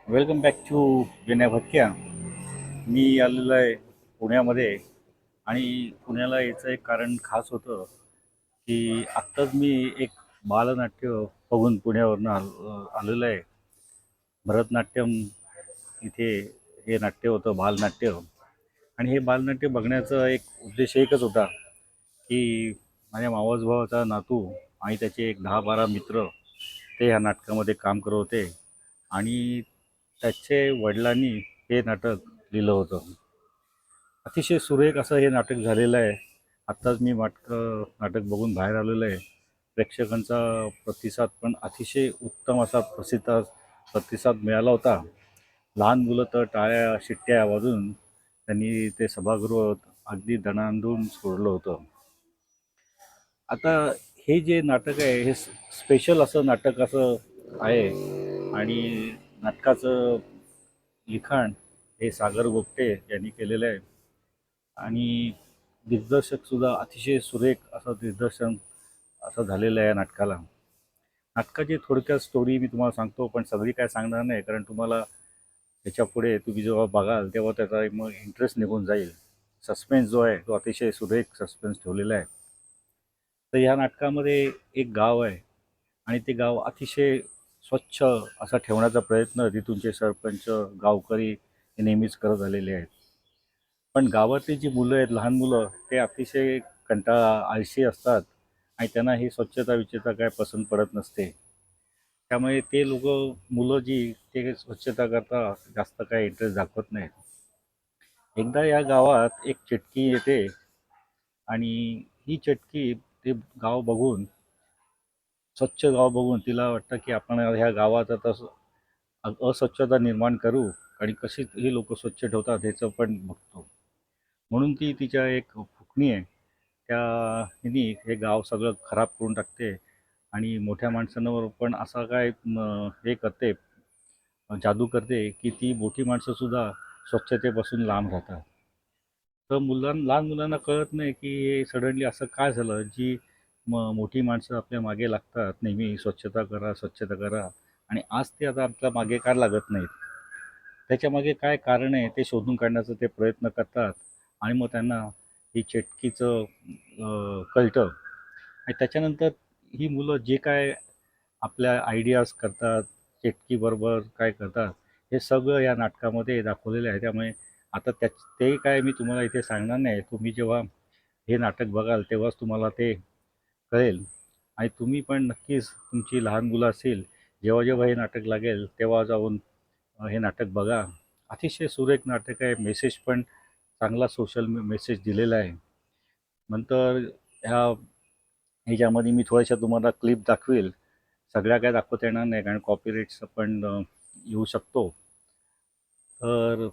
Welcome back to Vinay भटक्या. मी आलेलो आहे पुण्यामध्ये. आणि पुण्याला याचं एक कारण खास होतं की आत्ताच मी एक बालनाट्य बघून पुण्यावरनं आलेलो आहे. भरतनाट्यम इथे हे नाट्य होतं, बालनाट्य. आणि हे बालनाट्य बघण्याचा एक उद्देश एकच होता की माझ्या मावस भावाचा नातू आणि त्याचे एक 10-12 मित्र ते ह्या नाटकामध्ये काम करत होते. आणि त्याचे वडिलांनी हे नाटक लिहिलं होतं. अतिशय सुरेख असं हे नाटक झालेलं आहे. आत्ताच मी नाटक बघून बाहेर आलेलो आहे. प्रेक्षकांचा प्रतिसाद पण अतिशय उत्तम असा प्रतिसाद मिळाला होता. लहान मुलं तर टाळ्या शिट्ट्या वाजून त्यांनी ते सभागृह अगदी दणाणून सोडलं होतं. आता हे जे नाटक आहे हे स्पेशल असं नाटक असं आहे. आणि नाटकाचं लिखाण हे सागर गोगटे यांनी केलेलं आहे. आणि दिग्दर्शकसुद्धा अतिशय सुरेख असं दिग्दर्शन असं झालेलं आहे या नाटकाला. नाटकाची थोडक्यात स्टोरी मी तुम्हाला सांगतो, पण सगळी काय सांगणार नाही, कारण तुम्हाला त्याच्यापुढे तुम्ही जेव्हा बघाल तेव्हा त्याचा मग इंटरेस्ट निघून जाईल. सस्पेन्स जो आहे तो अतिशय सुरेख सस्पेन्स ठेवलेला आहे. तर ह्या नाटकामध्ये एक गाव आहे आणि ते गाव अतिशय स्वच्छ असा ठेवण्याचा प्रयत्न तिथूनचे सरपंच, गावकरी हे नेहमीच करत आलेले आहेत. पण गावातली जी मुलं आहेत, लहान मुलं, ते अतिशय आळशी असतात आणि त्यांना ही स्वच्छता काय पसंत पडत नसते. त्यामुळे ते मुलं जी ते स्वच्छता करता जास्त काय इंटरेस्ट दाखवत नाहीत. एकदा या गावात एक चिटकी येते आणि ही चिटकी ते गाव बघून, स्वच्छ गाव बघून तिला वाटतं की आपण ह्या गावात आता अस्वच्छता निर्माण करू आणि कशी ही लोक स्वच्छ ठेवतात ह्याचं पण बघतो. म्हणून ती तिच्या एक फुकणी आहे त्या हिनी हे गाव सगळं खराब करून टाकते. आणि मोठ्या माणसांवर पण असा काय हे करते, जादू करते की ती मोठी माणसंसुद्धा स्वच्छतेपासून लांब राहतात. तर लहान मुलांना कळत नाही की हे सडनली असं काय झालं, जी मोठी माणसं आपल्या मागे लागतात नेहमी, स्वच्छता करा स्वच्छता करा, आणि आज ते आता आपल्या मागे का लागत नाहीत. त्याच्यामागे काय कारण आहे ते शोधून काढण्याचा ते प्रयत्न करतात. आणि मग त्यांना ही चेटकीचं कळतं. आणि त्याच्यानंतर ही मुलं जे काय आपल्या आयडियाज करतात, चेटकीबरोबर काय करतात, हे सगळं या नाटकामध्ये दाखवलेलं आहे. त्यामुळे आता ते काय मी तुम्हाला इथे सांगणार नाही. तुम्ही जेव्हा हे नाटक बघाल तेव्हाच तुम्हाला ते कळेल. आणि तुम्ही पण नक्कीच, तुमची लहान मुलं असेल, जेव्हा जेव्हा हे नाटक लागेल तेव्हा जाऊन हे नाटक बघा. अतिशय सुरेख नाटक आहे. मेसेज पण चांगला सोशल मेसेज दिलेला आहे. नंतर ह्याच्यामध्ये मी थोड्याशा तुम्हाला क्लिप दाखवेल. सगळ्या काय दाखवता येणार नाही, कारण कॉपीराईट्स पण येऊ शकतो. तर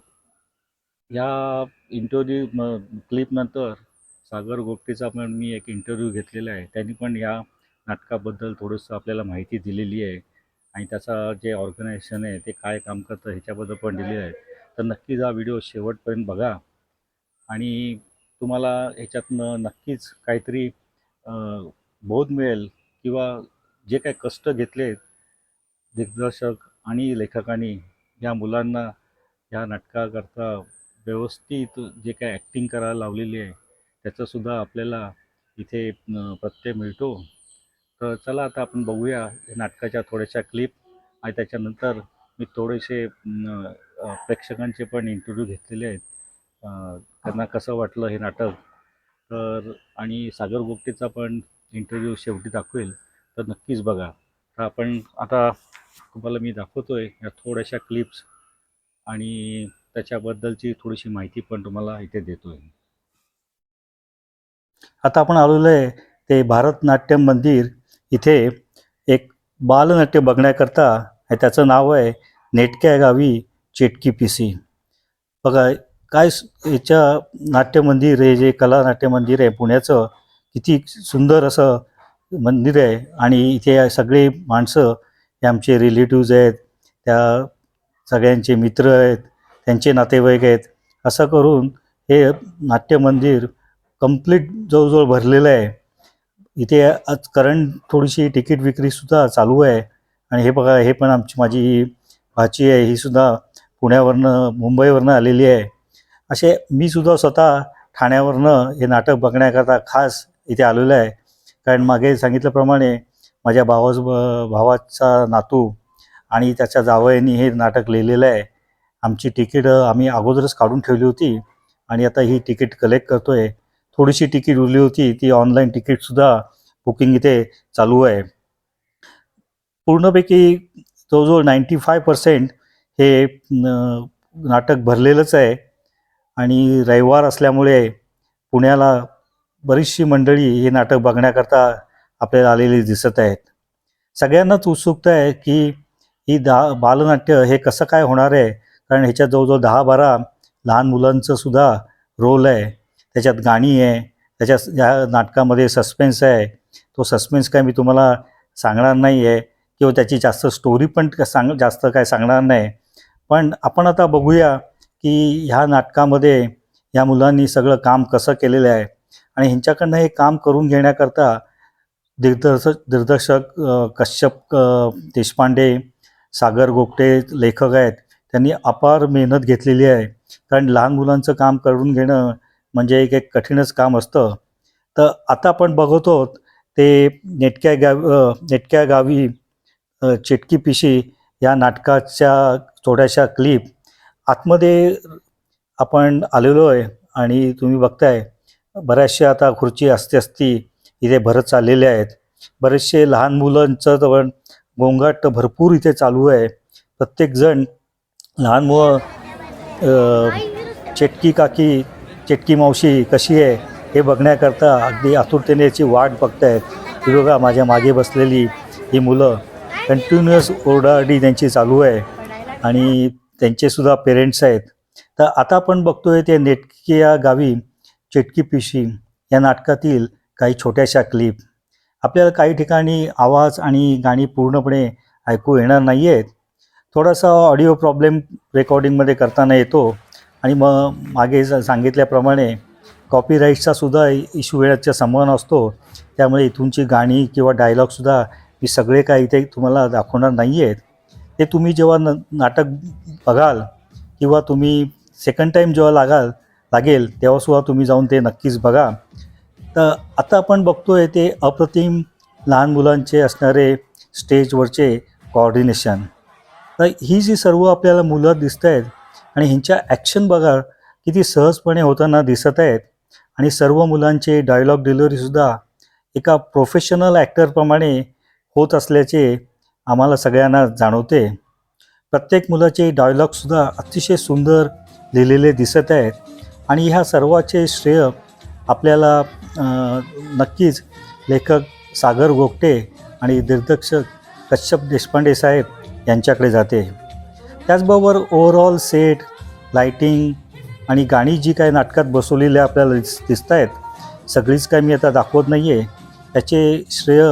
या क्लिपनंतर सागर गोगटेचा पण मी एक इंटरव्ह्यू घेतलेला आहे. त्यांनी पण या नाटकाबद्दल थोडंसं आपल्याला माहिती दिलेली आहे. आणि त्याचा जे ऑर्गनायझेशन आहे ते काय काम करतं ह्याच्याबद्दल पण दिलेलं आहे. तर नक्कीच हा व्हिडिओ शेवटपर्यंत बघा. आणि तुम्हाला ह्याच्यातनं नक्कीच काहीतरी बोध मिळेल, किंवा जे काही कष्ट घेतले दिग्दर्शक आणि लेखकांनी या मुलांना या नाटकाकरता व्यवस्थित जे काही ॲक्टिंग करायला लावलेली आहे त्याचासुद्धा आपल्याला इथे प्रत्यय मिळतो. तर चला आता आपण बघूया या नाटकाच्या थोड्याशा क्लिप. आणि त्याच्यानंतर मी थोडेसे प्रेक्षकांचे पण इंटरव्ह्यू घेतलेले आहेत. त्यांना कसं वाटलं हे नाटक. तर आणि सागर गोगटेचा पण इंटरव्ह्यू शेवटी दाखवेल. तर नक्कीच बघा. तर आपण आता तुम्हाला मी दाखवतोय या थोड्याशा क्लिप्स, आणि त्याच्याबद्दलची थोडीशी माहिती पण तुम्हाला इथे देतोय. आता आपण आलेलो आहे ते भारतनाट्यम मंदिर इथे एक बालनाट्य बघण्याकरता. त्याचं नाव आहे नेटक्या गावी चेटकी पिसी. बघा काय याच्या नाट्य मंदिर आहे, जे कला नाट्य मंदिर आहे पुण्याचं, किती सुंदर असं मंदिर आहे. आणि इथे सगळे माणसं हे आमचे रिलेटिव्ज आहेत, त्या सगळ्यांचे मित्र आहेत, त्यांचे नातेवाईक आहेत. असं करून हे नाट्य मंदिर कंप्लीट जवळजवळ भरलेलं आहे. इथे आज करंट थोडीशी तिकीट विक्रीसुद्धा चालू आहे. आणि हे बघा, हे पण माझी भाची आहे, ही सुद्धा पुण्यावरनं मुंबईवरनं आलेली आहे. असे मी सुद्धा स्वतः ठाण्यावरनं हे नाटक बघण्याकरता खास इथे आलेलो आहे. कारण मागे सांगितल्याप्रमाणे माझ्या भावाचा नातू आणि त्याच्या जावयानी हे नाटक लिहिलेलं आहे. आमची तिकीट आम्ही अगोदरच काढून ठेवली होती आणि आता ही तिकीट कलेक्ट करतो आहे. थोडीशी तिकीट उरली होती, ती ऑनलाईन तिकीटसुद्धा बुकिंग इथे चालू आहे. पूर्णपैकी जवळजवळ 95% हे नाटक भरलेलंच आहे आणि रविवार असल्यामुळे पुण्याला बरीचशी मंडळी हे नाटक बघण्याकरता आपल्याला आलेली दिसत आहेत. सगळ्यांनाच उत्सुकता आहे की ही बालनाट्य हे कसं काय होणार आहे. कारण ह्याच्यात जवळजवळ 10-12 लहान मुलांचं सुद्धा रोल आहे. त्याच्यात गाणी आहे, त्याच्यात या नाटकामध्ये सस्पेन्स आहे. तो सस्पेन्स काय मी तुम्हाला सांगणार नाही आहे किंवा त्याची जास्त स्टोरी पण जास्त काय सांगणार नाही. पण आपण आता बघूया की ह्या नाटकामध्ये या मुलांनी सगळं काम कसं केलेलं आहे आणि ह्यांच्याकडनं हे काम करून घेण्याकरता दिग्दर्शक कश्यप देशपांडे, सागर गोगटे लेखक आहेत. त्यांनी अपार मेहनत घेतलेली आहे. कारण लहान मुलांचं काम करून घेणं म्हणजे एक कठीणच काम असतं. तर आता आपण बघतो ते नेटक्या गावी चिटकी पिशी या नाटकाच्या थोड्याशा क्लिप आतमध्ये आपण आलेलो आहे आणि तुम्ही बघताय बऱ्याचशा आता खुर्ची असती इथे भरत चाललेले आहेत. बरेचसे लहान मुलांचं तर गोंगाट भरपूर इथे चालू आहे. प्रत्येकजण लहान मुलं चेटकी काकी, चेटकी मावशी कशी आहे हे बघण्याकरता अगदी आतुरतेने याची वाट बघतायत. ही बघा माझ्या मागे बसलेली ही मुलं कंटिन्युअस ओरडाआरडी त्यांची चालू आहे आणि त्यांचेसुद्धा पेरेंट्स आहेत. तर आता आपण बघतोय ते नेटक्या गावी चिटकी पिशी या नाटकातील काही छोट्याशा क्लिप. आपल्याला काही ठिकाणी आवाज आणि गाणी पूर्णपणे ऐकू येणार नाही आहेत. थोडासा ऑडिओ प्रॉब्लेम रेकॉर्डिंगमध्ये करताना येतो आणि मग मागे सांगितल्याप्रमाणे कॉपीराईटचा सुद्धा इश्यू येण्याचा संभावना असतो. त्यामुळे इथूनची गाणी किंवा डायलॉगसुद्धा मी सगळे काही इथे तुम्हाला दाखवणार नाही आहेत. ते तुम्ही जेव्हा नाटक बघाल किंवा तुम्ही सेकंड टाईम जेव्हा लागेल तेव्हासुद्धा तुम्ही जाऊन ते नक्कीच बघा. तर आता आपण बघतोय ते अप्रतिम लहान मुलांचे असणारे स्टेजवरचे कोऑर्डिनेशन. तर ही जी सर्व आपल्याला मुलं दिसत आहेत आणि ह्यांच्या ॲक्शन बघा किती सहजपणे होताना दिसत आहेत आणि सर्व मुलांचे डायलॉग डिलिव्हरीसुद्धा एका प्रोफेशनल ॲक्टरप्रमाणे होत असल्याचे आम्हाला सगळ्यांना जाणवते. प्रत्येक मुलाचे डायलॉगसुद्धा अतिशय सुंदर लिहिलेले दिसत आहेत आणि ह्या सर्वाचे श्रेय आपल्याला नक्कीच लेखक सागर गोगटे आणि दिग्दर्शक कश्यप देशपांडे साहेब यांच्याकडे जाते. त्याचबरोबर ओव्हरऑल सेट, लाईटिंग आणि गाणी जी काही नाटकात बसवलेली आपल्याला दिसत आहेत सगळीच काय मी आता दाखवत नाही आहे. त्याचे श्रेय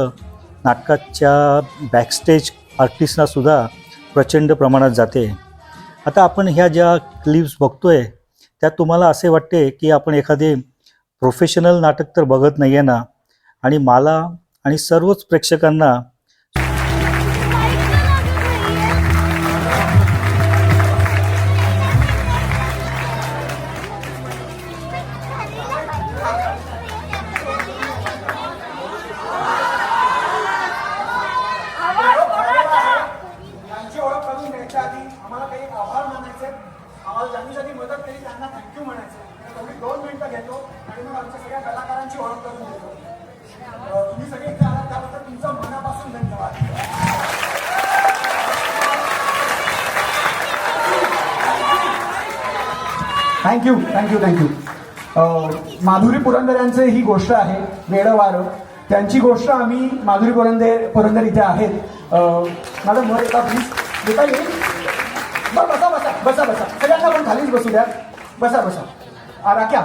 नाटकाच्या बॅकस्टेज आर्टिस्टनासुद्धा प्रचंड प्रमाणात जाते. आता आपण ह्या ज्या क्लिप्स बघतोय त्यात तुम्हाला असे वाटते की आपण एखादे प्रोफेशनल नाटक तर बघत नाही आहे ना. आणि मला आणि सर्वच प्रेक्षकांना थँक्यू. माधुरी पुरंदर यांचे ही गोष्ट आहे वेडवारं. त्यांची गोष्ट आम्ही माधुरी पुरंदर इथे आहेत. मॅडम वर येता प्लीज. येता येईल. बसा सगळ्यांना पण खालीच बसू द्या. बसा. राख्या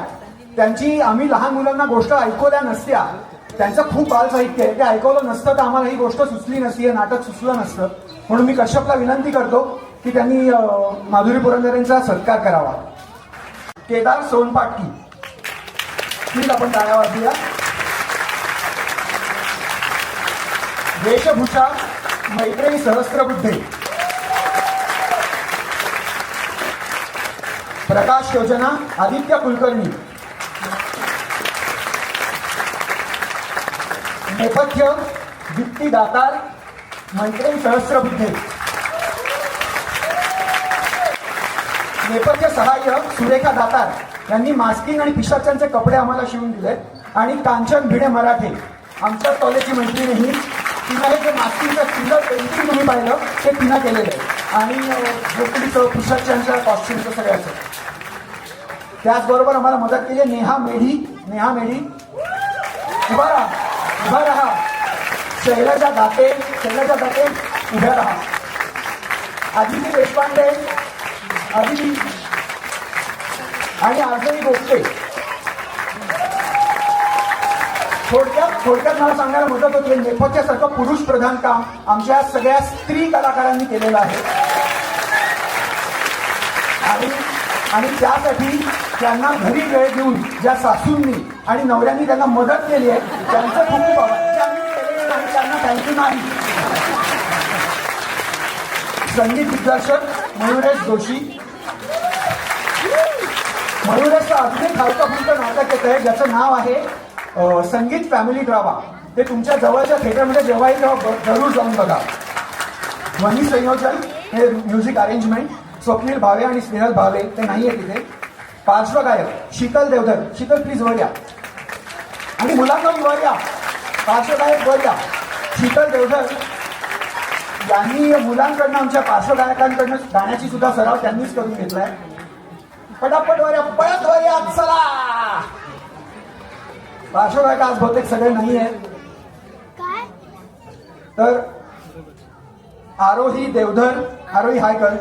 त्यांची आम्ही लहान मुलांना गोष्ट ऐकवल्या नसत्या. त्यांचं खूप बाल साहित्य आहे, ते ऐकवलं नसतं तर आम्हाला ही गोष्ट सुचली नसती, हे नाटक सुचलं नसतं. म्हणून मी कश्यपला विनंती करतो की त्यांनी माधुरी पुरंदर यांचा सत्कार करावा. केदार सोनपाटकी प्लीज आपण टाळ्या वाजूया. वेशभूषा मैत्रेयी सहस्त्रबुद्धे. प्रकाश योजना आदित्य कुलकर्णी. नेपथ्य दीप्ती दातार मैत्रेयी सहस्रबुद्धे. नेपथ्य सहाय्य सुरेखा दातार यांनी मास्किंग आणि पिशाच्यांचे कपडे आम्हाला शिवून दिले. आणि कांचन भिडे मराठे आमच्या कॉलेजची मैत्रीण ही, तिनं हे जे मास्किंगचं सुंदर पेंटिंग तुम्ही पाहिलं ते तिनं केलेलं आहे. आणि झोपडीचं पिशाच्यांच्या कॉस्ट्युमचं सगळ्याचं. त्याचबरोबर आम्हाला मदत केली नेहा मेढी उभा राहा. शैलजा दाते उभ्या राहा. आदिती देशपांडे आणि आजही गोष्टे. थोडक्यात मला सांगायला मदत होती, नेपथ्यासारखं पुरुष प्रधान काम आमच्या सगळ्या स्त्री कलाकारांनी केलेलं आहे. आणि त्यासाठी त्यांना घरी वेळ देऊन ज्या सासूंनी आणि नवऱ्यांनी त्यांना मदत केली आहे त्यांचं खूप खूप आभार. आणि त्यांना थँक्यू नाही. संगीत दिग्दर्शक मयुरेश जोशी. मयुरेशचं अगदी खालचं फुलचं नाटक येत आहे ज्याचं नाव आहे संगीत फॅमिली ड्रामा. ते तुमच्या जवळच्या थिएटरमध्ये जेव्हाही तेव्हा जरूर जाऊन बघा. ध्वनी संयोजन हे म्युझिक अरेंजमेंट स्वप्नील भावे आणि स्नेहल भावे, ते नाही आहे तिथे. पार्श्वगायक शीतल देवधर. शीतल प्लीज वर या. आणि मुलांना वर या. पार्श्वगायक वर या. शीतल देवधर यांनी मुलांकडनं आमच्या पार्श्वगायकांकडनं गाण्याची सुद्धा सराव त्यांनीच करून घेतलाय. पटापट वर या, पळत वर या, चला. पार्श्वगायक आज बहुतेक सगळे नाही आहेत. तर आरोही देवधर, आरोही हाय कर.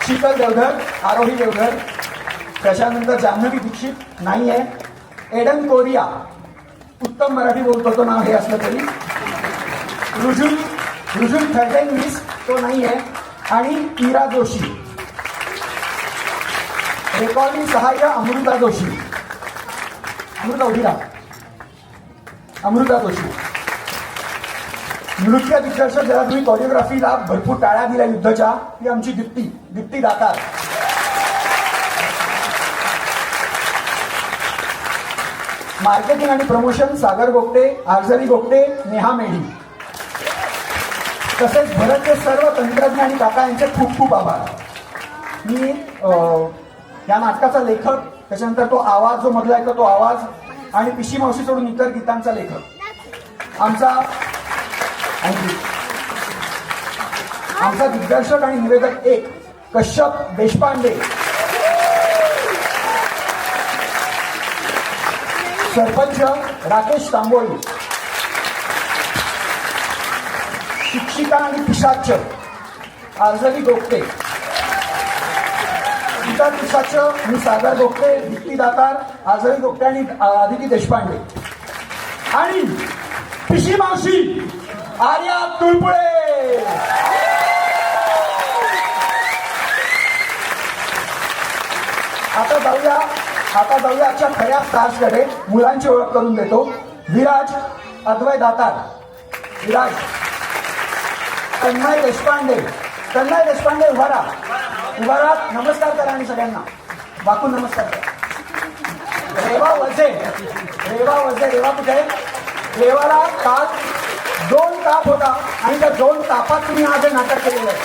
शीतल देवधर, आरोही देवधर. त्याच्यानंतर जान्हवी दीक्षित नाही आहे. एडन कोरिया, उत्तम मराठी बोलतो तो नाव हे असलं तरी. रुजुल फर्डेंगिस तो नाही आहे. आणि इरा जोशी. रेकॉर्डिंग सहाय्य अमृता जोशी. अमृता उभी राहा. अमृता जोशी. नृत्य दिग्दर्शक ज्याला तुम्ही कोरिओग्राफीला भरपूर टाळ्या दिल्या युद्धाच्या, ती आमची दीप्ती दातार. मार्केटिंग आणि प्रमोशन सागर गोगटे, आर्जरी गोगटे, नेहा मेढी. तसेच भरतचे सर्व तंत्रज्ञ आणि काका यांचे खूप खूप आभार. मी या नाटकाचा लेखक, त्याच्यानंतर तो आवाज जो मधला आहे तो आवाज, आणि पिशी मावशी सोडून इतर गीतांचा लेखक आमचा दिग्दर्शक आणि निवेदक एक कश्यप देशपांडे. सरपंच राकेश तांबोळी. शिक्षिका आणि पिशाच आर्जवी गोगटे. इतर पिशाच मी सागर गोगटे, दीप्ती दातार, आर्जवी गोगटे आणि आदिती देशपांडे. आणि पिशी मावशी आर्या तुळपुळे. आता जाऊया आजच्या खऱ्या स्टार्सकडे. मुलांची ओळख करून देतो. विराज अद्वय दातार. विराज. तन्मय देशपांडे उभा राहा. नमस्कार करा आणि सगळ्यांना बाकून नमस्कार करा. रेवा वजे. रेवा कुठे? रेवाला ताप, 2 ताप होता आणि त्या 2 तापात तुम्ही आज नाटक केलेलं आहे.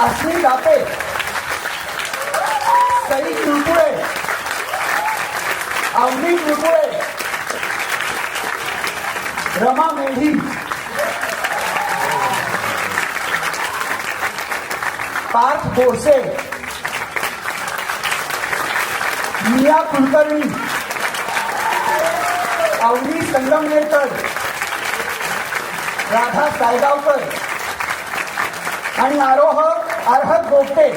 अश्विनी दाते. सई तुळपुळे. अवनी तुळपुळे. रमा मेढी. पार्थ बोरसे. मिया कुलकर्णी. अवनी संगमनेरकर. राधा सायगावकर. आणि आरोह अर्हत गोगटे.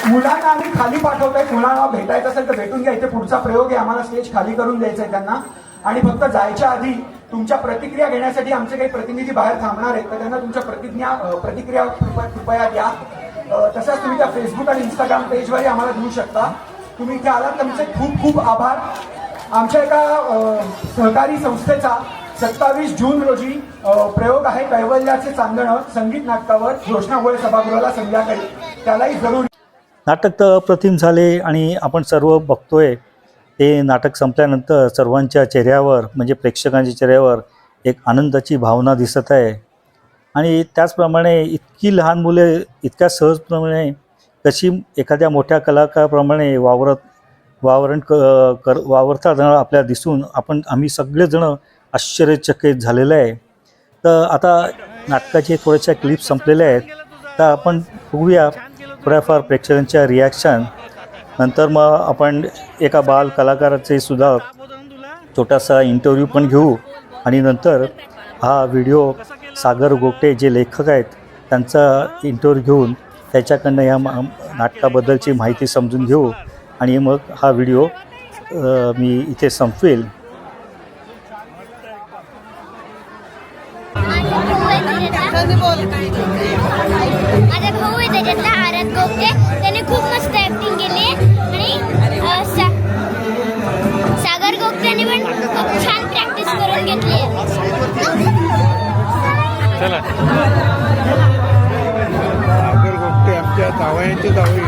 मुलांना आम्ही खाली पाठवतोय. मुलांना भेटायचं असेल तर भेटून घ्या. इथे पुढचा प्रयोग आहे, आम्हाला स्टेज खाली करून द्यायचा आहे त्यांना. आणि फक्त जायच्या आधी तुमच्या प्रतिक्रिया घेण्यासाठी आमचे काही प्रतिनिधी बाहेर थांबणार आहेत, तर त्यांना तुमच्या प्रतिक्रिया कृपया द्या. तसंच तुम्ही त्या फेसबुक आणि इंस्टाग्राम पेजवरही आम्हाला देऊ शकता. तुम्ही इथे आलात तुमचे खूप खूप आभार. आमच्या एका सहकारी संस्थेचा 27 जून रोजी प्रयोग आहे कैवल्याचे चांदणं संगीत नाटकावर घोषणा होय सभागृहाला संध्याकाळी, त्यालाही जरूर. नाटक तर अप्रतिम झाले आणि आपण सर्व बघतोय ते नाटक संपल्यानंतर सर्वांच्या चेहऱ्यावर म्हणजे प्रेक्षकांच्या चेहऱ्यावर एक आनंदाची भावना दिसत आहे. आणि त्याचप्रमाणे इतकी लहान मुले इतक्या सहजप्रमाणे कशी एखाद्या मोठ्या कलाकाराप्रमाणे वावरतात आपल्याला दिसून आम्ही सगळेजण आश्चर्यचकित झालेलं आहे. तर आता नाटकाचे थोड्याशा क्लिप संपलेल्या आहेत, तर आपण बघूया थोड्याफार प्रेक्षकांच्या रिॲक्शन. नंतर मग आपण एका बाल कलाकाराचे सुद्धा छोटासा इंटरव्ह्यू पण घेऊ आणि नंतर हा व्हिडिओ सागर गोगटे जे लेखक आहेत त्यांचा इंटरव्ह्यू घेऊन त्याच्याकडनं या नाटकाबद्दलची माहिती समजून घेऊ आणि मग हा व्हिडिओ मी इथे संपवेल. माझा भाऊ आहे त्याच्यातला आरत गोगटे, त्याने खूप मस्त ऍक्टिंग केली आणि सागर गोगट्याने पण खूप छान प्रॅक्टिस करून घेतली आहे. सागर गोगटे आमच्या जावयांचे जावई.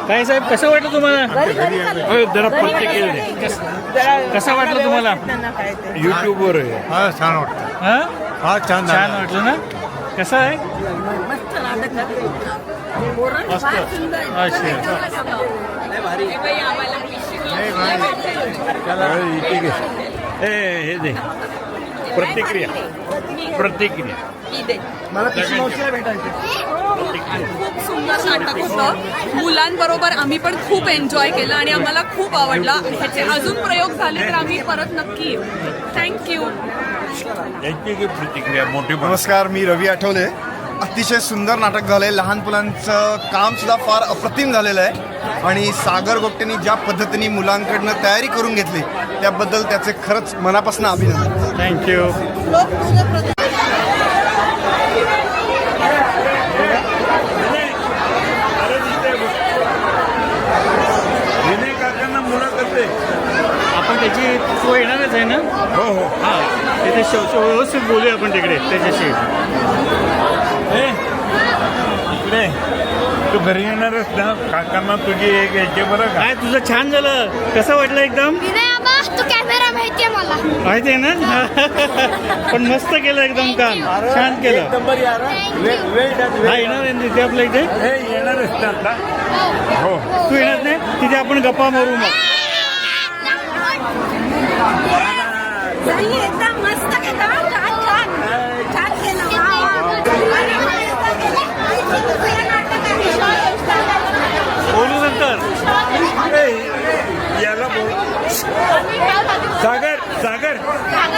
काय साहेब कसं वाटलं तुम्हाला? जरा कसं वाटलं तुम्हाला? युट्यूबवर आहे. हा छान वाटतं. हा छान छान वाटलं ना? कसं आहे? मस्त. अच्छा. हे दे प्रतिक्रिया. खूप सुंदर नाटक होतं. मुलांबरोबर आम्ही पण खूप एन्जॉय केलं आणि आम्हाला खूप आवडला. ह्याचे अजून प्रयोग झाले तर आम्ही परत नक्की येऊ. थँक्यू. प्रतिक्रिया मोठी. नमस्कार, मी रवी आठवले. अतिशय सुंदर नाटक झालंय. लहान मुलांचं काम सुद्धा फार अप्रतिम झालेलं आहे आणि सागर गोगटेंनी ज्या पद्धतीने मुलांकडनं तयारी करून घेतली त्याबद्दल त्याचे खरंच मनापासून अभिनंदन. थँक्यू. विनय काकांना मुलाखत आहे. आपण त्याची सोय येणारच आहे ना? हो हो. हां, तिथे व्यवस्थित बोलूया आपण तिकडे त्याच्याशी. इकडे तू घरी येणारच ना, काकांना तुझी एक यायचे बरं का. काय तुझं छान झालं. कसं वाटलं एकदम? विनय आबा, तू कॅमेरा माहितीये मला. माहिती आहे ना? पण मस्त केलं एकदम काम. छान केलं. Thank you. हा येणार आहे ना तिथे आपल्या इथे? हे येणारच ना आता. हो. तू येणार नाही? तिथे आपण गप्पा मारू मग. एकदम मस्त केलं. छान केलं. बोलू नंतर. याला बोल. सागर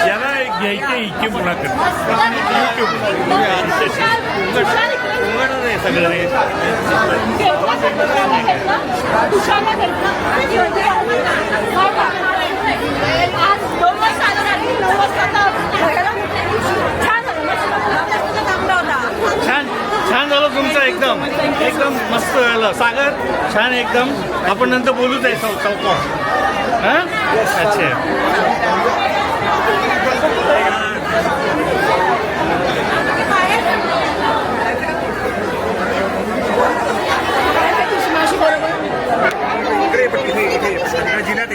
याला एक घ्यायची हिची मुलाखत. उघडणार आहे सगळं रे. छान झालं तुमचं. एकदम मस्त झालं सागर. छान एकदम. आपण नंतर बोलूच आहे चौकात. हां अच्छा. जिन्यात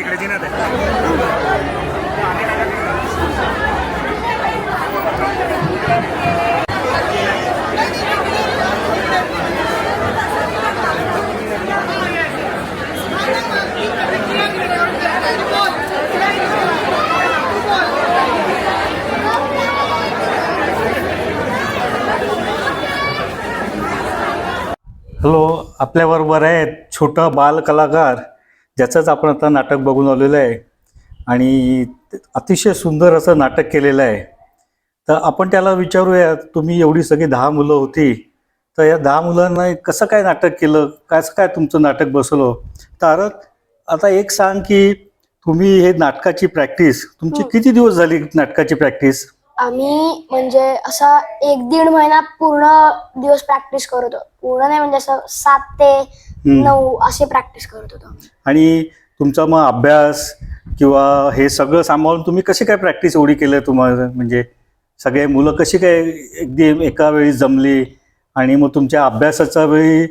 हॅलो, आपल्याबरोबर आहे छोटा बाल कलाकार ज्याचंच आपण आता नाटक बघून आलेलं आहे आणि अतिशय सुंदर असं नाटक केलेलं आहे. तर आपण त्याला विचारूया, तुम्ही एवढी सगळी 10 मुलं होती, तर या 10 मुलांना कसं काय नाटक केलं, कसं काय तुमचं नाटक बसवलं? तर आता एक सांग की तुम्ही हे नाटकाची प्रॅक्टिस तुमची किती दिवस झाली नाटकाची प्रॅक्टिस? आम्ही म्हणजे असा 1-1.5 महिना पूर्ण दिवस प्रॅक्टिस करत होतो. पूर्ण नाही म्हणजे असं 7 ते 9 असे प्रॅक्टिस करत होतो. आणि तुमचा मग अभ्यास किंवा हे सगळं सांभाळून तुम्ही कशी काय प्रॅक्टिस एवढी केलं तुम्हाला? म्हणजे सगळे मुलं कशी काय एकदम एका वेळी जमली आणि मग तुमच्या अभ्यासाचा वेळी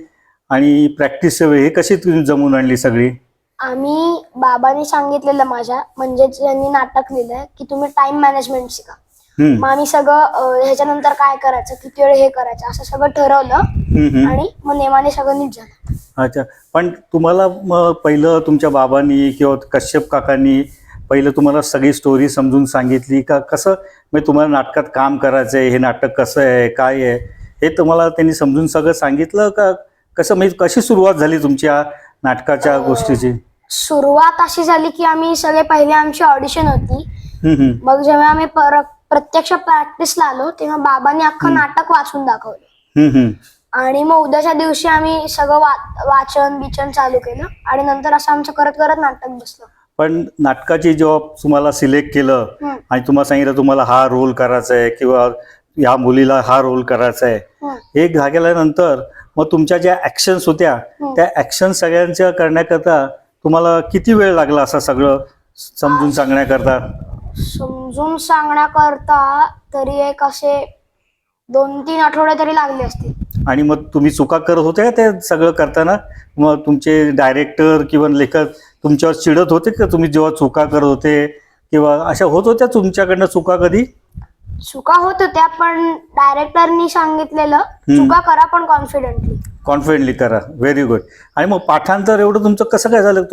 आणि प्रॅक्टिसच्या वेळी हे कशी तुम्ही जमून आणली सगळी? आम्ही बाबांनी सांगितलेलं माझ्या म्हणजे ज्यांनी नाटक लिहिलंय की तुम्ही टाइम मॅनेजमेंट शिका. मग आम्ही सगळं ह्याच्यानंतर काय करायचं, किती वेळ हे करायचं असं सगळं ठरवलं आणि मग नेमाने सगळं नीट झालं. अच्छा, पण तुम्हाला मग पहिलं तुमच्या बाबांनी किंवा कश्यप काकांनी पहिलं तुम्हाला सगळी स्टोरी समजून सांगितली का? कसं म्हणजे तुम्हाला नाटकात काम करायचं आहे, हे नाटक कसं आहे, काय आहे, हे तुम्हाला त्यांनी समजून सगळं सांगितलं का? कसं म्हणजे कशी सुरुवात झाली तुमच्या नाटकाच्या गोष्टीची? सुरुवात अशी झाली की आम्ही सगळे पहिले आमची ऑडिशन होती. मग जेव्हा आम्ही प्रत्यक्ष प्रॅक्टिसला आलो तेव्हा बाबांनी अख्खं नाटक वाचून दाखवलं. आणि मग उद्याच्या दिवशी आम्ही सगळं वाचन बिचन चालू केलं आणि नंतर असं आमचं करत करत नाटक बसलं. पण नाटकाची जेव्हा तुम्हाला सिलेक्ट केलं आणि तुम्हाला सांगितलं तुम्हाला हा रोल करायचा आहे किंवा या मुलीला हा रोल करायचा आहे, हे झाल्यानंतर मग तुमच्या ज्या ऍक्शन्स होत्या त्या ऍक्शन सगळ्यांच्या करण्याकरता तुम्हाला किती वेळ लागला असं सगळं समजून सांगण्याकरता? समजून सांगण्याकरता तरी एक असे 2-3 आठवडे तरी लागले असतील. आणि मग तुम्ही चुका करत होते का ते सगळं करताना? मग तुमचे डायरेक्टर किंवा लेखक तुमच्यावर चिडत होते का तुम्ही जेव्हा चुका करत होते, किंवा अशा होत होत्या तुमच्याकडनं चुका कधी? चुका होत होत्या पण डायरेक्टरनी सांगितलेलं चुका करा पण कॉन्फिडेंटली करा. Very good. आणि मग पाठांतर एवढं तुमचं कसं काय झालं?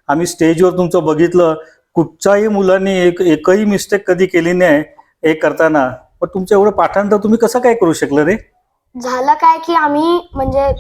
आम्ही स्टेजवर तुमचं बघितलं, कुठच्याही मुलांनी एकही मिस्टेक कधी केली नाही हे करताना, पण तुमचं एवढं पाठांतर तुम्ही कसं काय करू शकलं रे? झालं काय की आम्ही म्हणजे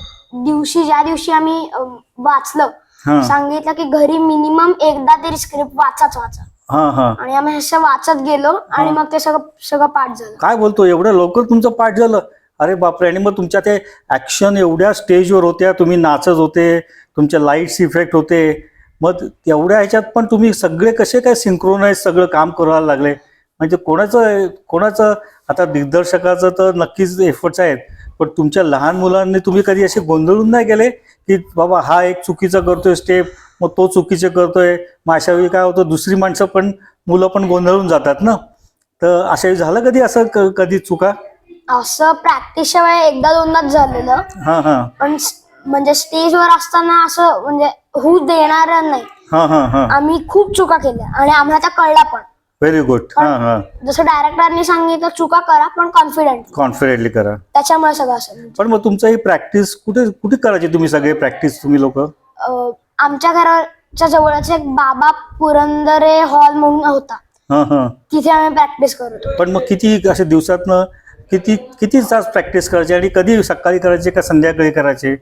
ज्या दिवशी आम्ही वाचलं सांगितलं की घरी मिनिमम एकदा तरी स्क्रिप्ट वाचा आणि आम्ही असं वाचत गेलो आणि मग ते सगळं पाठ झालं. काय बोलतो, एवढं लवकर तुमचं पाठ झालं? अरे बापरे. आणि मग तुमच्या ते ऍक्शन एवढ्या स्टेजवर होत्या, तुम्ही नाचत होते, तुमचे लाईट्स इफेक्ट होते, मग तेवढ्या ह्याच्यात पण तुम्ही सगळे कसे काय सिंक्रोनाइज सगळं काम करायला लागले? म्हणजे कोणाचं आता दिग्दर्शकाचं तर नक्कीच एफर्ट्स आहेत, पण तुमच्या लहान मुलांनी तुम्ही कधी असे गोंधळून नाही गेले की बाबा हा एक चुकीचा करतोय स्टेप, मग तो चुकीचे करतोय, मग अशा वेळी काय होतं दुसरी माणसं पण मुलं पण गोंधळून जातात ना? तर अशा वेळी झालं कधी असं कधी चुका? असं प्रॅक्टिसच्या वेळी 1-2दाच झालेलं. पण म्हणजे स्टेजवर असताना असं म्हणजे होऊ देणार नाही. आम्ही खूप चुका केल्या आणि आम्हाला त्या कळल्या पण. Very good. जसं डायरेक्टरनी सांगितलं चुका करा पण कॉन्फिडेंटली करा. त्याच्यामुळे सगळं असं. पण मग तुमचं ही प्रॅक्टिस कुठे करायची तुम्ही सगळे प्रॅक्टिस तुम्ही लोक? आमच्या घराच्या जवळच एक बाबा पुरंदरे हॉल म्हणून होता, तिथे आम्ही प्रॅक्टिस करत होतो. पण मग किती असे दिवसातनं किती तास प्रॅक्टिस करायची आणि कधी सकाळी करायचे का संध्याकाळी करायचे?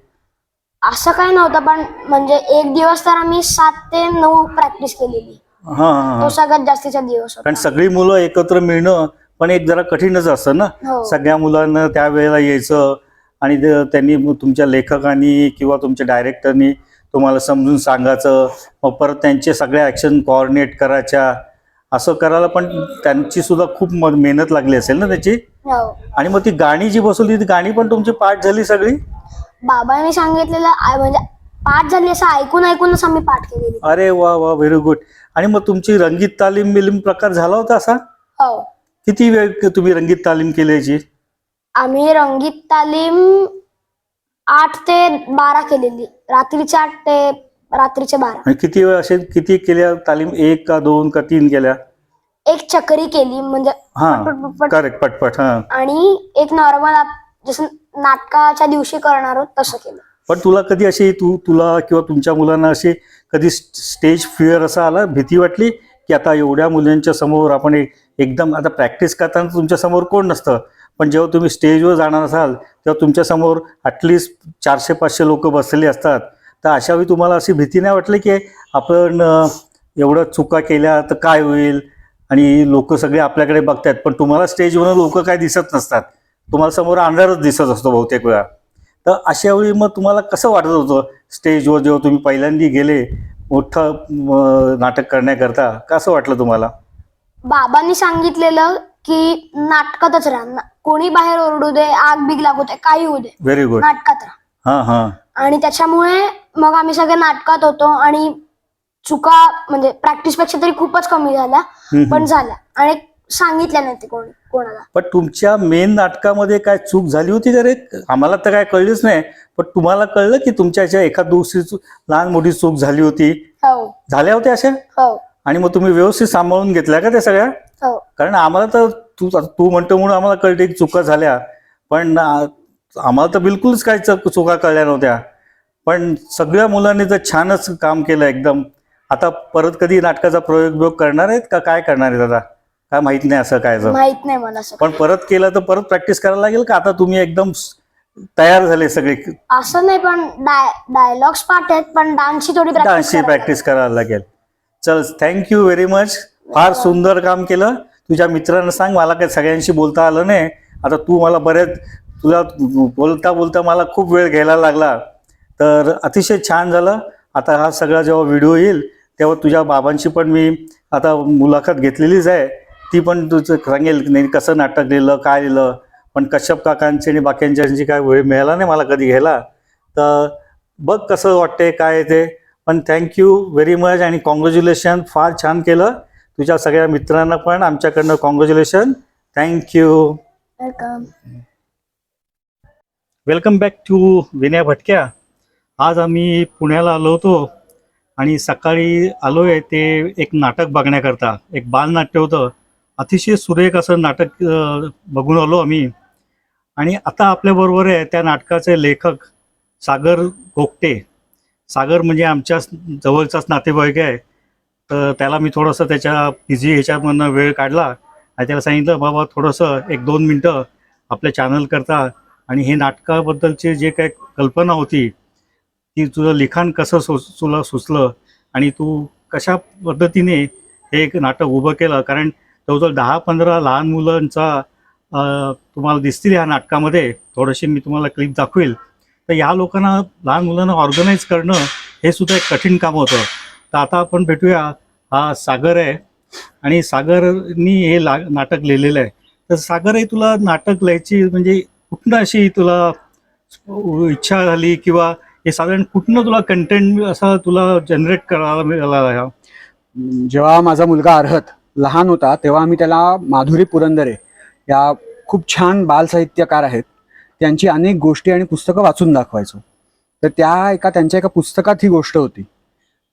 असं काही नव्हतं, पण म्हणजे एक दिवस तर आम्ही 7 ते 9 प्रॅक्टिस केलेली. तो सगळ्यात जास्तीचा दिवस होता. कारण सगळी मुलं एकत्र मिळणं पण एक जरा कठीणच असतं ना. सगळ्या मुलांना त्या वेळेला यायचं आणि त्यांनी तुमच्या लेखकांनी किंवा तुमच्या डायरेक्टरनी तुम्हाला समजून सांगायचं, मग परत त्यांचे सगळ्या ऍक्शन कोऑर्डिनेट करायच्या, असं करायला पण त्यांची सुद्धा खूप मेहनत लागली असेल ना त्याची. आणि मग ती गाणी जी बसवली ती गाणी पण तुमची पाठ झाली सगळी? बाबांनी सांगितलेलं म्हणजे पाठ झाली, असं ऐकूनच आम्ही पाठ केलेली. अरे वा वा, व्हेरी गुड. आणि मग तुमची रंगीत तालीम प्रकार झाला होता असा? हो. किती वेळ तुम्ही रंगीत तालीम केल्याची? आम्ही रंगीत तालीम 8 ते 12 केलेली, रात्रीचे 8 ते रात्रीचे 12. आणि किती वेळ असे किती केल्या तालीम? 1 का 2 का 3 केल्या? एक चक्री केली म्हणजे करेक्ट, पटपट. आणि एक नॉर्मल जसं नाटकाच्या दिवशी करणार आहोत तसं केलं. पण तुला कधी अशी तुला किंवा तुमच्या मुलांना अशी कधी स्टेज फिअर असा आला, भीती वाटली की आता एवढ्या मुलांच्या समोर आपण एकदम आता प्रॅक्टिस करताना तुमच्या समोर कोण नसतं, पण जेव्हा तुम्ही स्टेजवर जाणार असाल तेव्हा तुमच्या समोर ॲटलिस्ट 400-500 लोक बसलेली असतात, तर अशा वेळी तुम्हाला अशी भीती नाही वाटली की आपण एवढं चुका केल्या तर काय होईल आणि लोक सगळे आपल्याकडे बघतात, पण तुम्हाला स्टेजवर लोक काय दिसत नसतात, तुम्हाला समोर अंधारच दिसत असतो बहुतेक वेळा. तर अशा वेळी मग तुम्हाला कसं वाटत होतं स्टेजवर जेव्हा तुम्ही पहिल्यांदा गेले मोठं नाटक करण्याकरता, कसं वाटलं तुम्हाला? बाबांनी सांगितलेलं की नाटकातच राहा, कोणी बाहेर ओरडू दे, आग बिग लागू दे, काही होऊ दे, व्हेरी गुड. नाटकात राहा. हां हां. आणि त्याच्यामुळे मग आम्ही सगळे नाटकात होतो आणि चुका म्हणजे प्रॅक्टिस पेक्षा तरी खूपच कमी झाल्या, पण झाल्या आणि सांगितल्या नाही ते कोणाला. पण तुमच्या मेन नाटकामध्ये काय चूक झाली होती का रे? आम्हाला तर काय कळलीच नाही, पण तुम्हाला कळलं की तुमच्या याच्या एखाद दुसरी लहान मोठी चूक झाली होती? हो झाल्या होत्या अशा? हो आणि मग तुम्ही व्यवस्थित सांभाळून घेतल्या का त्या सगळ्या? हो. कारण आम्हाला तर तू म्हणतो म्हणून आम्हाला कळते की चुका झाल्या, पण आम्हाला तर बिलकुलच काही चुका कळल्या नव्हत्या. पण सगळ्या मुलांनी तर छानच काम केलं एकदम. आता परत कधी नाटकाचा प्रयोग करणार आहेत का काय करणार आहेत आता? काय माहित नाही असं काय. माहित नाही मला असं. पण परत केलं तर परत प्रॅक्टिस करायला लागेल का आता तुम्ही एकदम तयार झाले सगळे? असं नाही, पण डायलॉग्स पाठ आहेत, पण डान्सची थोडी डान्सची प्रॅक्टिस करायला लागेल. चल, थँक्यू व्हेरी मच. फार सुंदर काम केलं. तुझ्या मित्रांना सांग मला काही सगळ्यांशी बोलता आलं नाही. आता तू मला तुला बोलता बोलता मला खूप वेळ घ्यायला लागला, तर अतिशय छान झालं. आता हा सगळा जेव्हा व्हिडिओ येईल तेव्हा तुझ्या बाबांची पण मी आता मुलाखत घेतलेलीच आहे, ती पण तुझं सांगेल नाही कसं नाटक लिहिलं, काय लिहिलं. पण कश्यप काकांची आणि बाकींची काय वेळ मिळाला नाही मला कधी घ्यायला, तर बघ कसं वाटते काय ते. पण थँक्यू व्हेरी मच आणि कॉंग्रॅच्युलेशन. फार छान केलं. तुझ्या सगळ्या मित्रांना पण आमच्याकडनं congratulation. Thank you. Welcome. Welcome back to Vinay Bhatkya. आज आम्ही पुण्याला आलो होतो आणि सकाळी आलो आहे ते एक नाटक बघण्याकरता. एक बालनाट्य होतं, अतिशय सुरेख असं नाटक बघून आलो आम्ही. आणि आता आपल्याबरोबर आहे त्या नाटकाचे लेखक सागर गोगटे. सागर म्हणजे आमच्या जवळचाच नातेवाईक आहे, तर त्याला मी थोडंसं त्याच्या बिझी ह्याच्यामधनं वेळ काढला आणि त्याला सांगितलं बाबा थोडंसं 1-2 मिनटं आपल्या चॅनल करता आणि हे नाटकाबद्दलचे जे काही कल्पना होती की तुझं लिखाण कसं तुला सुचलं आणि तू कशा पद्धतीने हे एक नाटक उभं केलं. कारण जवळजवळ 10-15 लहान मुलांचा तुम्हाला दिसतील ह्या नाटकामध्ये. थोडीशी मी तुम्हाला क्लिप दाखवेल. तर ह्या लोकांना, लहान मुलांना ऑर्गनाईज करणं हे सुद्धा एक कठीण काम होतं. तर आता आपण भेटूया. हा सागर आहे आणि सागरनी हे नाटक लिहिलेलं आहे. तर सागर, हे तुला नाटक लिहायची म्हणजे कुठनं अशी तुला इच्छा झाली किंवा हे साधारण कुठनं तुला कंटेंट असं तुला जनरेट करायला मिळाला? जेव्हा माझा मुलगा अर्हत लहान होता तेव्हा आम्ही त्याला माधुरी पुरंदरे या खूप छान बालसाहित्यकार आहेत, त्यांची अनेक गोष्टी आणि पुस्तकं वाचून दाखवायचो. तर त्यांच्या एका पुस्तकात ही गोष्ट होती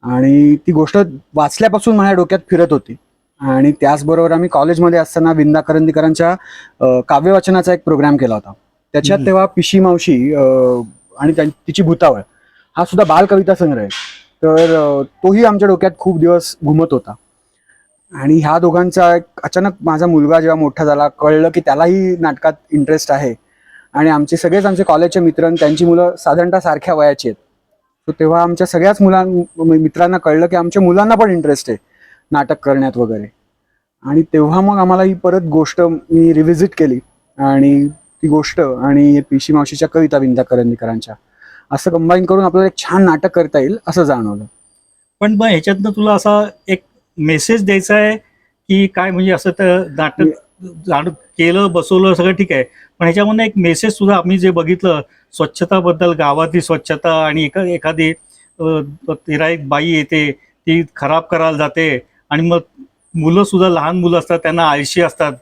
आणि ती गोष्ट वाचल्यापासून माझ्या डोक्यात फिरत होती. आणि त्याचबरोबर आम्ही कॉलेजमध्ये असताना विंदा करंदीकरांच्या काव्यवाचनाचा एक प्रोग्राम केला होता. त्याच्यात तेव्हा पिशी मावशी आणि तिची भूतावळ हा सुद्धा बालकविता संग्रह आहे. तर तोही आमच्या डोक्यात खूप दिवस घुमत होता. आणि ह्या दोघांचा अचानक माझा मुलगा जेव्हा मोठा झाला, कळलं की त्यालाही नाटकात इंटरेस्ट आहे आणि आमचे कॉलेजचे मित्र त्यांची मुलं साधारणतः सारख्या वयाची आहेत. तर तेव्हा आमच्या सगळ्याच मित्रांना कळलं की आमच्या मुलांना पण इंटरेस्ट आहे नाटक करण्यात वगैरे. आणि तेव्हा मग आम्हाला ही परत गोष्ट मी रिव्हिजिट केली आणि ती गोष्ट आणि पिशी मावशीच्या कविता विंदा करंदीकरांच्या असं कंबाईन करून आपल्याला एक छान नाटक करता येईल असं जाणवलं. पण मग ह्याच्यातनं तुला असा एक मेसेज द्यायचा आहे की काय? म्हणजे असं तर नाटक केलं, बसवलं, सगळं ठीक आहे, पण ह्याच्यामधनं एक मेसेज सुद्धा आम्ही जे बघितलं स्वच्छताबद्दल, गावातली स्वच्छता आणि एखादी तिराईक बाई येते ती खराब करायला जाते आणि मग मुलं सुद्धा, लहान मुलं असतात, त्यांना आळशी असतात,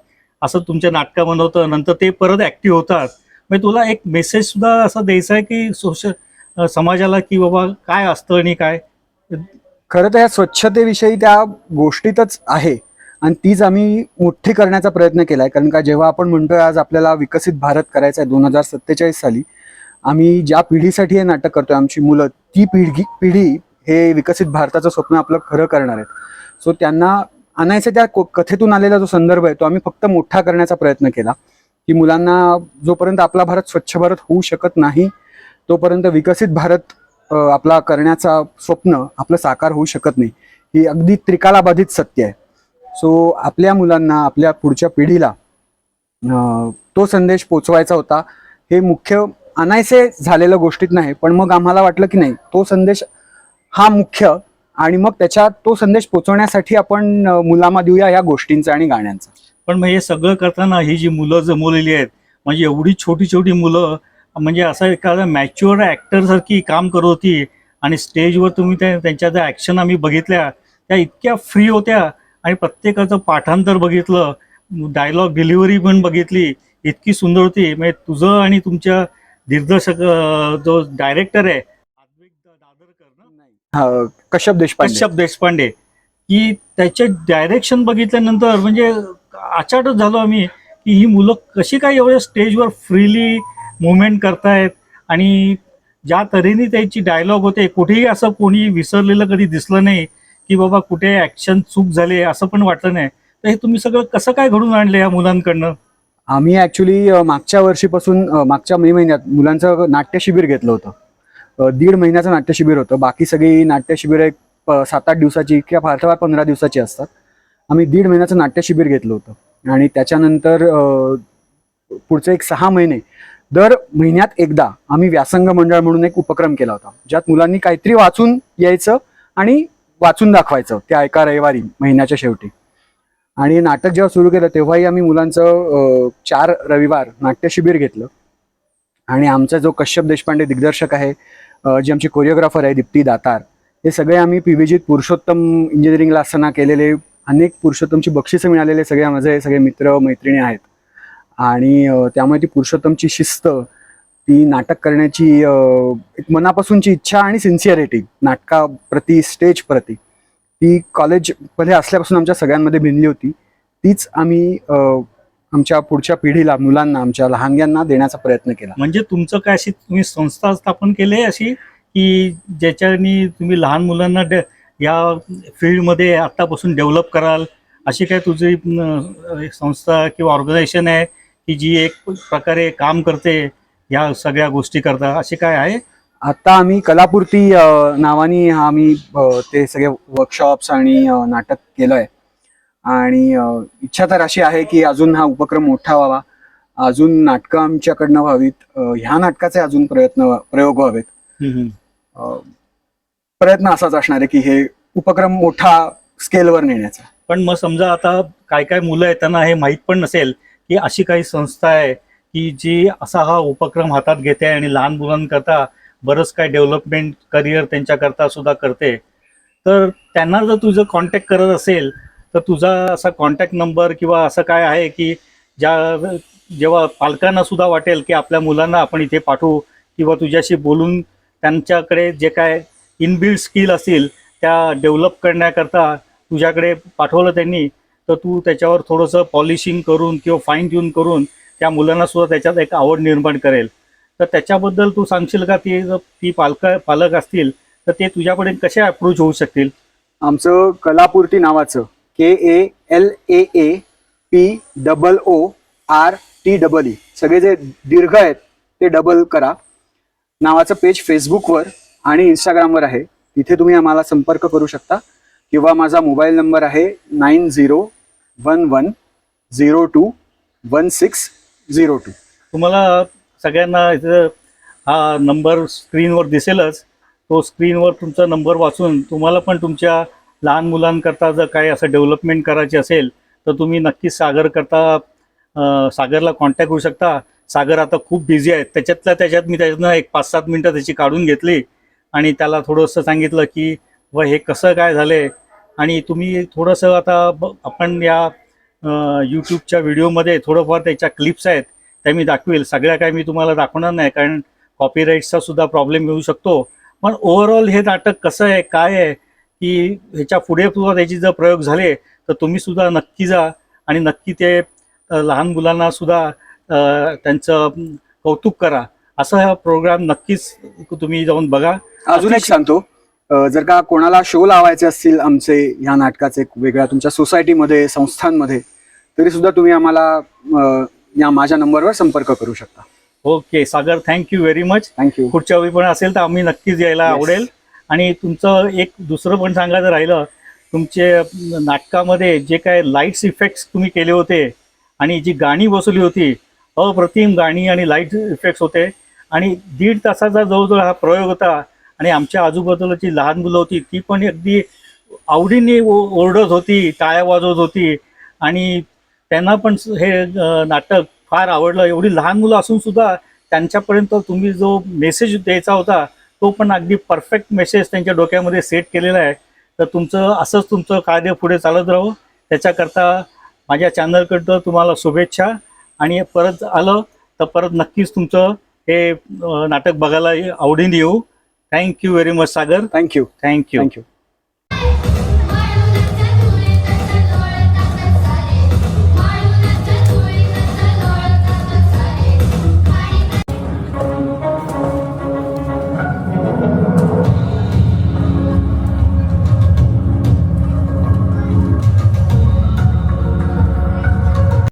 असं तुमच्या नाटकामध्ये होतं. नंतर ते परत ऍक्टिव्ह होतात. म्हणजे तुला एक मेसेज सुद्धा असं द्यायचा आहे की समाजाला की बाबा काय असतं आणि काय? खरं तर या स्वच्छतेविषयी त्या गोष्टीतच आहे आणि तीच आम्ही मोठी करण्याचा प्रयत्न केलाय. कारण का जेव्हा आपण म्हणतोय आज आपल्याला विकसित भारत करायचा आहे 2047 साली, आम्ही ज्या पिढीसाठी हे नाटक करतोय, आमची मुलं, ती पिढी हे विकसित भारताचं स्वप्न आपलं खरं करणार आहेत. सो त्यांना आणायचं, त्या कथेतून आलेला जो संदर्भ आहे तो आम्ही फक्त मोठा करण्याचा प्रयत्न केला की मुलांना जोपर्यंत आपला भारत स्वच्छ भारत होऊ शकत नाही तोपर्यंत विकसित भारत आपला करण्याचा स्वप्न आपलं साकार होऊ शकत नाही. ही अगदी त्रिकालाबाधित सत्य आहे. सो आपल्या मुलांना, आपल्या पुढच्या पिढीला तो संदेश पोचवायचा होता. हे मुख्य आणायचे झालेल्या गोष्टीत नाही, पण मग आम्हाला वाटलं की नाही, तो संदेश हा मुख्य, आणि मग त्याच्यात तो संदेश पोचवण्यासाठी आपण मुलामा देऊया या गोष्टींचा आणि गाण्यांचा. पण मग हे सगळं करताना ही जी मुलं जमवलेली आहेत, म्हणजे एवढी छोटी छोटी मुलं, म्हणजे असं एखादा मॅच्युअर ॲक्टरसारखी काम करत होती, आणि स्टेजवर तुम्ही त्यांच्या ज्या ॲक्शन आम्ही बघितल्या त्या इतक्या फ्री होत्या, आणि प्रत्येकाचं पाठांतर बघितलं, डायलॉग डिलिव्हरी पण बघितली, इतकी सुंदर होती. म्हणजे तुझं आणि तुमच्या दिग्दर्शक जो डायरेक्टर आहे दादरकर ना, कश्यप देशपांडे, कश्यप देशपांडे, की त्याचे डायरेक्शन बघितल्यानंतर म्हणजे अचाटच झालो आम्ही की ही मुलं कशी काय एवढ्या स्टेजवर फ्रीली मुवमेंट करतायत, आणि ज्या तऱ्हेने त्याची डायलॉग होते, कुठेही असं कोणी विसरलेलं कधी दिसलं नाही की बाबा कुठे ॲक्शन चूक झाले असं पण वाटलं नाही. तर हे तुम्ही सगळं कसं काय घडून आणलं या मुलांकडनं? आम्ही ॲक्च्युली मागच्या वर्षीपासून मागच्या मे महिन्यात मुलांचं नाट्य शिबिर घेतलं होतं. 1.5 महिन्याचं नाट्य शिबिर होतं. बाकी सगळी नाट्य शिबिर एक 7-8 दिवसाची किंवा फार तर 15 दिवसाची असतात. आम्ही 1.5 महिन्याचं नाट्य शिबिर घेतलं होतं, आणि त्याच्यानंतर पुढचे एक 6 महिने दर महिन्यात एकदा आम्ही व्यासंग मंडळ म्हणून एक उपक्रम केला होता, ज्यात मुलांनी काहीतरी वाचून यायचं आणि वाचून दाखवायचं त्या एका रविवारी महिन्याच्या शेवटी. आणि नाटक जेव्हा सुरू केलं तेव्हाही आम्ही मुलांचं 4 रविवार नाट्य शिबिर घेतलं. आणि आमचा जो कश्यप देशपांडे दिग्दर्शक आहे, जे आमचे कोरिओग्राफर आहे दीप्ती दातार, हे सगळे आम्ही पीव्हीजीत पुरुषोत्तम इंजिनिअरिंगला असताना केलेले अनेक पुरुषोत्तमची बक्षिसं मिळालेले सगळे माझे सगळे मित्र मैत्रिणी आहेत. आणि त्यामुळे ती पुरुषोत्तमची शिस्त, ती नाटक करण्याची एक मनापासूनची इच्छा आणि सिन्सिअरिटी नाटकाप्रती, स्टेज प्रती, ती कॉलेजमध्ये असल्यापासून आमच्या सगळ्यांमध्ये भिनली होती. तीच आम्ही आमच्या पुढच्या पिढीला, मुलांना, आमच्या लहानग्यांना देण्याचा प्रयत्न केला. म्हणजे तुमचं काय अशी तुम्ही संस्था स्थापन केली अशी की ज्याच्यानी तुम्ही लहान मुलांना या फील्डमध्ये आत्तापासून डेव्हलप कराल, अशी काय तुझी संस्था किंवा ऑर्गनायझेशन आहे की जी एक प्रकारे काम करते या सगळ्या गोष्टी करता, अशी काय आहे? आता आम्ही कलापूर्ती नावाने आम्ही ते सगळे वर्कशॉप्स आणि नाटक केलंय. आणि इच्छा तर अशी आहे की अजून हा उपक्रम मोठा व्हावा, अजून नाटकं आमच्याकडनं व्हावीत, ह्या नाटकाचे अजून प्रयोग व्हावेत. प्रयत्न असाच असणार आहे की हे उपक्रम मोठा स्केलवर नेण्याचा. पण मग समजा आता काय काय मुलं आहेत त्यांना हे माहीत पण नसेल की अशी काही संस्था आहे की जी असा हा उपक्रम हातात घेते आणि लहान मुलांकरता बरंच काय डेव्हलपमेंट करिअर त्यांच्याकरता सुद्धा करते. तर त्यांना जर तुझं कॉन्टॅक्ट करत असेल तर तुझा असा कॉन्टॅक्ट नंबर किंवा असं काय आहे की जेव्हा पालकांना सुद्धा वाटेल की आपल्या मुलांना आपण इथे पाठवू किंवा तुझ्याशी बोलून त्यांच्याकडे जे काय इनबिल्ड स्किल असतील त्या डेव्हलप करण्याकरता तुझ्याकडे पाठवलं त्यांनी, तर तू त्याच्यावर थोडंसं पॉलिशिंग करून किंवा फाईन ट्यून करून त्या मुलांना सुद्धा त्याच्यात एक आवड निर्माण करेल. तर त्याच्याबद्दल तू सांगशील का? ती पालक असतील तर ते तुझ्याकडे कसे अप्रोच होऊ शकतील? आमचं कलापूर्ती नावाचं KALAAPOORTEE सगळे जे दीर्घ आहेत ते डबल करा नावाचं पेज फेसबुकवर आणि इंस्टाग्रामवर आहे. तिथे तुम्ही आम्हाला संपर्क करू शकता, किंवा माझा मोबाईल नंबर आहे 9011021602. तुम्हाला सगळ्यांना इथं हा नंबर स्क्रीनवर दिसेलच. तो स्क्रीनवर तुमचा नंबर वाचून तुम्हाला पण तुमच्या लहान मुलांकरता जर काही असं डेव्हलपमेंट करायची असेल तर तुम्ही नक्कीच सागरला कॉन्टॅक्ट करू शकता. सागर आता खूप बिझी आहे, त्याच्यात मी त्याच्यातनं एक 5-7 मिनटं त्याची काढून घेतली आणि त्याला थोडंसं सांगितलं की हे कसं काय झालंय. आणि तुम्ही थोडंसं आता आपण या यूट्यूबच्या व्हिडिओमध्ये थोडंफार त्याच्या क्लिप्स आहेत त्या मी दाखवेल. सगळ्या काय मी तुम्हाला दाखवणार नाही कारण कॉपीराईटचा सुद्धा प्रॉब्लेम येऊ शकतो. पण ओव्हरऑल हे नाटक कसं आहे, काय आहे, की ह्याच्या पुढे सुद्धा त्याचे जर प्रयोग झाले तर तुम्ही सुद्धा नक्की जा आणि नक्की ते लहान मुलांना सुद्धा त्यांचं कौतुक करा. असा हा प्रोग्राम नक्कीच तुम्ही जाऊन बघा. अजून एक सांगतो, जर का कोणाला शो लावायचे असतील आमचे ह्या नाटकाचे वेगळ्या तुमच्या सोसायटीमध्ये, संस्थांमध्ये, तरी सुद्धा तुम्ही आम्हाला या माझ्या नंबरवर संपर्क करू शकता. ओके सागर, थँक्यू व्हेरी मच. थँक्यू. पुढच्या वेळी पण असेल तर आम्ही नक्कीच यायला आवडेल. आणि तुमचं एक दुसरं पण सांगायचं राहिलं तुमचे नाटकामध्ये जे काय लाईट्स इफेक्ट्स तुम्ही केले होते आणि जी गाणी बसवली होती, अप्रतिम गाणी आणि लाईट इफेक्ट्स होते. आणि 1.5 तासाचा जवळजवळ हा प्रयोग होता. आणि आमच्या आजूबाजूला जी लहान मुलं होती ती पण अगदी आवडीने ओरडत होती, टाळ्या वाजवत होती. आणि त्यांना पण हे नाटक फार आवडलं. एवढी लहान मुलं असून सुद्धा त्यांच्यापर्यंत तुम्ही जो मेसेज द्यायचा होता तो पण अगदी परफेक्ट मेसेज त्यांच्या डोक्यामध्ये सेट केलेला आहे. तर तुमचं तुमचं कार्य पुढे चालत राहो. त्याच्याकरता माझ्या चॅनलकडनं तुम्हाला शुभेच्छा. आणि परत आलं तर परत नक्कीच तुमचं हे नाटक बघायला आवडीने येऊ. थँक्यू व्हेरी मच सागर. थँक्यू. थँक्यू.